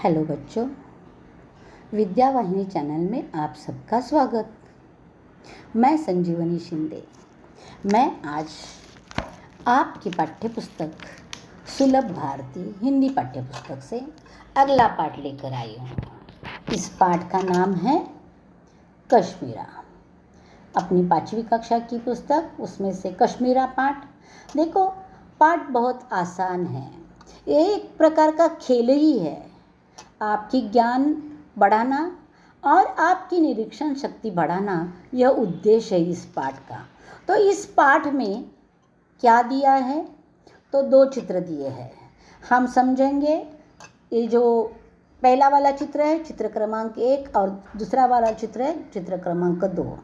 Hello बच्चों, विद्या वाहिनी channel में आप सबका स्वागत। मैं संजीवनी शिंदे। मैं आज आपकी पाठ्यपुस्तक सुलभ भारती हिंदी पाठ्यपुस्तक से अगला पाठ लेकर आई हूँ। इस पाठ का नाम है कश्मीरा। अपनी 5वीं कक्षा की पुस्तक, उसमें से कश्मीरा पाठ। देखो, पाठ बहुत आसान है। ये एक प्रकार का खेल ही है। आपकी ज्ञान बढ़ाना और आपकी निरीक्षण शक्ति बढ़ाना, यह उद्देश्य है इस पाठ का। तो इस पाठ में क्या दिया है? तो 2 चित्र दिए हैं। हम समझेंगे। ये जो पहला वाला चित्र है, चित्र क्रमांक 1, और दूसरा वाला चित्र है, चित्र क्रमांक 2।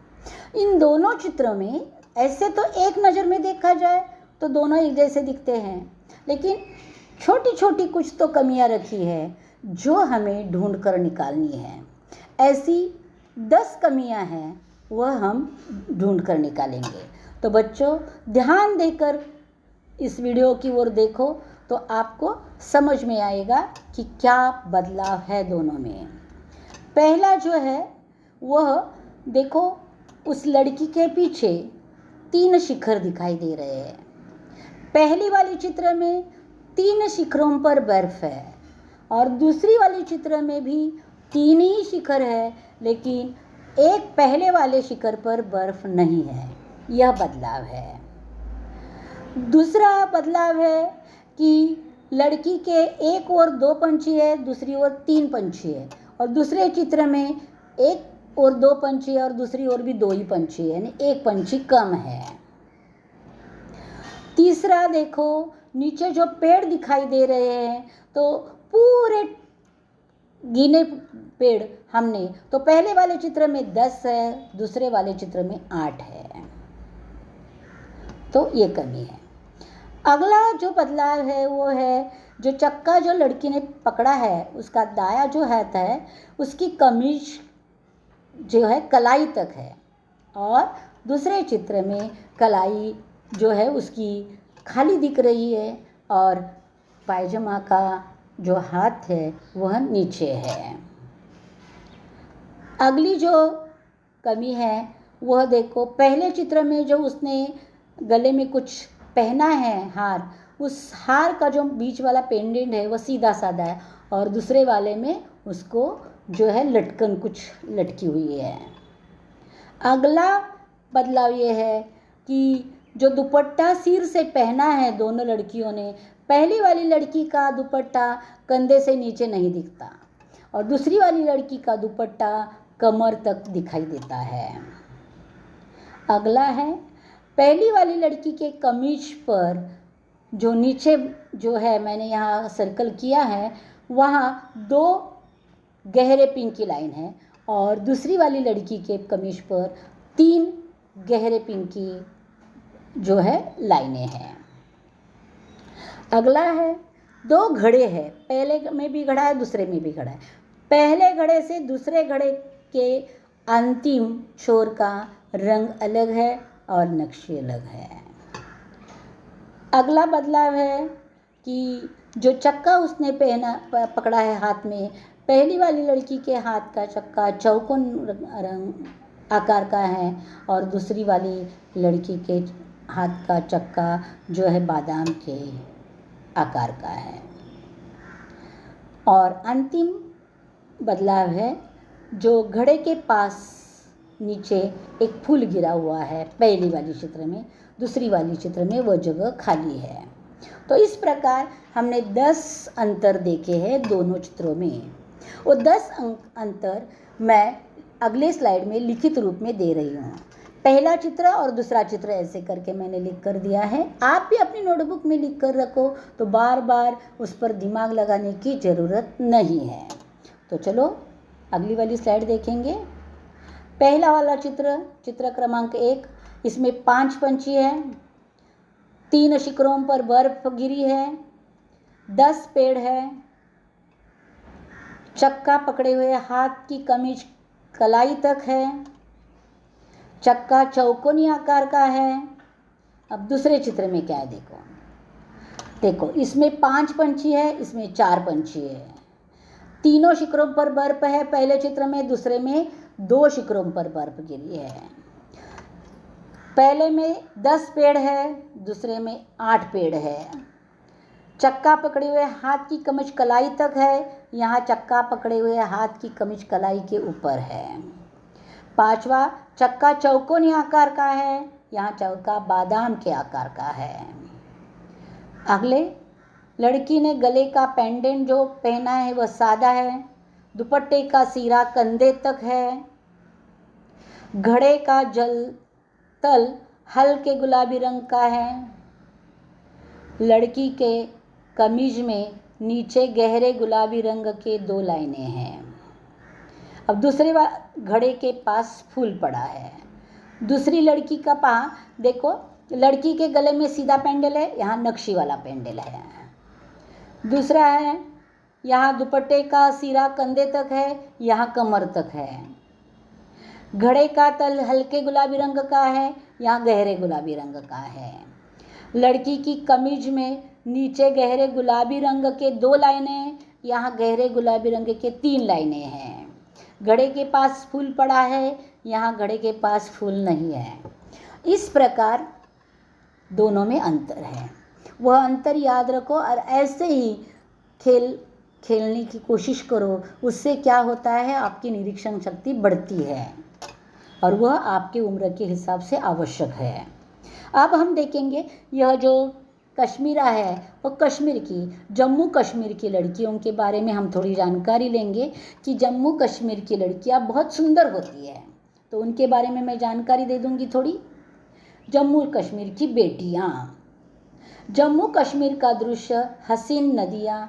इन दोनों चित्रों में ऐसे तो एक नज़र में देखा जाए तो दोनों एक जैसे दिखते हैं, लेकिन छोटी छोटी कुछ तो कमियां रखी है जो हमें ढूंढ कर निकालनी है। ऐसी 10 कमियां हैं, वह हम ढूंढ कर निकालेंगे। तो बच्चों, ध्यान देकर इस वीडियो की ओर देखो तो आपको समझ में आएगा कि क्या बदलाव है दोनों में। पहला जो है वह देखो, उस लड़की के पीछे 3 शिखर दिखाई दे रहे हैं। पहली वाली चित्र में 3 शिखरों पर बर्फ है और दूसरी वाली चित्र में भी 3 ही शिखर है, लेकिन एक पहले वाले शिखर पर बर्फ नहीं है। यह बदलाव है। दूसरा बदलाव है कि लड़की के एक ओर 2 पंछी है, दूसरी ओर 3 पंछी है, और दूसरे चित्र में एक ओर 2 पंछी है और दूसरी ओर भी 2 ही पंछी है, यानी एक पंछी कम है। तीसरा देखो, नीचे जो पेड़ दिखाई दे रहे हैं, तो पूरे गिने पेड़ हमने, तो पहले वाले चित्र में 10 है, दूसरे वाले चित्र में 8 है। तो ये कमी है। अगला जो बदलाव है वो है, जो चक्का जो लड़की ने पकड़ा है, उसका दाया जो हाथ है, उसकी कमीज जो है कलाई तक है, और दूसरे चित्र में कलाई जो है उसकी खाली दिख रही है, और पायजामा का जो हाथ है वह नीचे है। अगली जो कमी है वह देखो, पहले चित्र में जो उसने गले में कुछ पहना है हार, उस हार का जो बीच वाला पेंडेंट है वह सीधा साधा है, और दूसरे वाले में उसको जो है लटकन कुछ लटकी हुई है। अगला बदलाव ये है कि जो दुपट्टा सिर से पहना है दोनों लड़कियों ने, पहली वाली लड़की का दुपट्टा कंधे से नीचे नहीं दिखता और दूसरी वाली लड़की का दुपट्टा कमर तक दिखाई देता है। अगला है, पहली वाली लड़की के कमीज पर जो नीचे जो है, मैंने यहाँ सर्कल किया है, वहाँ 2 गहरे पिंक की लाइन है, और दूसरी वाली लड़की के कमीज पर 3 गहरे पिंक की जो है लाइनें हैं। अगला है, 2 घड़े हैं, पहले में भी घड़ा है, दूसरे में भी घड़ा है। पहले घड़े से दूसरे घड़े के अंतिम छोर का रंग अलग है और नक्शे अलग है। अगला बदलाव है कि जो चक्का उसने पकड़ा है हाथ में, पहली वाली लड़की के हाथ का चक्का चौकोन रंग आकार का है, और दूसरी वाली लड़की के हाथ का चक्का जो है बादाम के आकार का है। और अंतिम बदलाव है, जो घड़े के पास नीचे एक फूल गिरा हुआ है पहली वाली चित्र में, दूसरी वाली चित्र में वो जगह खाली है। तो इस प्रकार हमने 10 अंतर देखे हैं दोनों चित्रों में। वो 10 अंतर मैं अगले स्लाइड में लिखित रूप में दे रही हूँ। पहला चित्र और दूसरा चित्र ऐसे करके मैंने लिख कर दिया है। आप भी अपनी नोटबुक में लिख कर रखो, तो बार बार उस पर दिमाग लगाने की ज़रूरत नहीं है। तो चलो अगली वाली स्लाइड देखेंगे। पहला वाला चित्र, चित्र क्रमांक 1, इसमें 5 पंछी हैं, 3 शिखरों पर बर्फ गिरी है, 10 पेड़ है, चक्का पकड़े हुए हाथ की कमीज कलाई तक है, चक्का चौकोनी आकार का है। अब दूसरे चित्र में क्या है देखो, इसमें 5 पंछी है, इसमें 4 पंछी है। तीनों शिखरों पर बर्फ है पहले चित्र में, दूसरे में 2 शिखरों पर बर्फ गिरी है। पहले में 10 पेड़ है, दूसरे में 8 पेड़ है। चक्का पकड़े हुए हाथ की कमिज कलाई तक है, यहाँ चक्का पकड़े हुए हाथ की कमिज कलाई के ऊपर है। 5वां, चक्का चौकोनी आकार का है, यहाँ चौका बादाम के आकार का है। अगले, लड़की ने गले का पेंडेंट जो पहना है वह सादा है, दुपट्टे का सिरा कंधे तक है। घड़े का तल हल्के गुलाबी रंग का है। लड़की के कमीज में नीचे गहरे गुलाबी रंग के 2 लाइनें हैं। अब दूसरे घड़े के पास फूल पड़ा है। दूसरी लड़की का देखो, लड़की के गले में सीधा पेंडल है, यहाँ नक्शी वाला पेंडल है। दूसरा है, यहाँ दुपट्टे का सिरा कंधे तक है, यहाँ कमर तक है। घड़े का तल हल्के गुलाबी रंग का है, यहाँ गहरे गुलाबी रंग का है। लड़की की कमीज में नीचे गहरे गुलाबी रंग के 2 लाइनें, यहाँ गहरे गुलाबी रंग के 3 लाइनें हैं। घड़े के पास फूल पड़ा है, यहाँ घड़े के पास फूल नहीं है। इस प्रकार दोनों में अंतर है, वह अंतर याद रखो और ऐसे ही खेलने की कोशिश करो। उससे क्या होता है, आपकी निरीक्षण शक्ति बढ़ती है और वह आपकी उम्र के हिसाब से आवश्यक है। अब हम देखेंगे यह जो कश्मीरा है वो कश्मीर की, जम्मू कश्मीर की लड़कियों के बारे में हम थोड़ी जानकारी लेंगे कि जम्मू कश्मीर की लड़कियां बहुत सुंदर होती है, तो उनके बारे में मैं जानकारी दे दूंगी थोड़ी। जम्मू कश्मीर की बेटियां। जम्मू कश्मीर का दृश्य हसीन नदियां,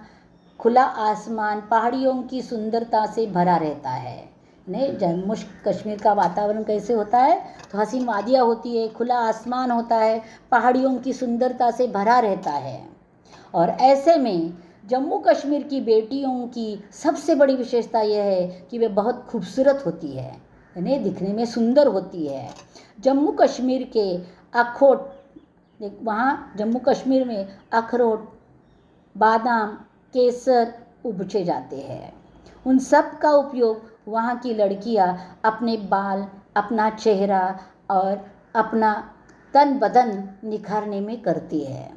खुला आसमान, पहाड़ियों की सुंदरता से भरा रहता है। नहीं, जम्मू कश्मीर का वातावरण कैसे होता है, तो हसीन वादियाँ होती है, खुला आसमान होता है, पहाड़ियों की सुंदरता से भरा रहता है। और ऐसे में जम्मू कश्मीर की बेटियों की सबसे बड़ी विशेषता यह है कि वे बहुत खूबसूरत होती है, यानी दिखने में सुंदर होती है। जम्मू कश्मीर के अखरोट, वहाँ जम्मू कश्मीर में अखरोट, बादाम, केसर उपजे जाते हैं। उन सब का उपयोग वहाँ की लड़कियाँ अपने बाल, अपना चेहरा और अपना तन बदन निखारने में करती है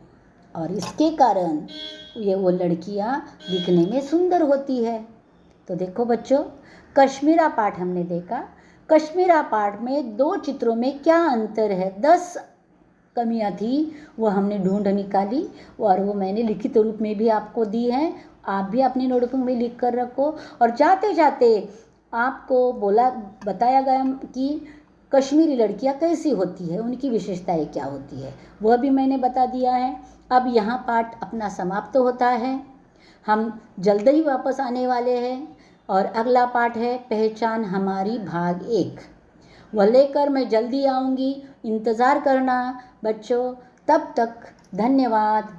और इसके कारण वो लड़कियाँ दिखने में सुंदर होती है। तो देखो बच्चों, कश्मीरा पाठ हमने देखा। कश्मीरा पाठ में 2 चित्रों में क्या अंतर है, 10 कमियां थी वो हमने ढूंढ निकाली और वो मैंने लिखित रूप में भी आपको दी हैं। आप भी अपनी नोटबुक में लिख कर रखो और जाते जाते आपको बताया गया कि कश्मीरी लड़कियां कैसी होती है, उनकी विशेषताएं क्या होती है, वह भी मैंने बता दिया है। अब यहाँ पाठ अपना समाप्त होता है, हम जल्द ही वापस आने वाले हैं और अगला पाठ है पहचान हमारी भाग 1। वह लेकर मैं जल्दी आऊँगी, इंतज़ार करना बच्चों। तब तक धन्यवाद।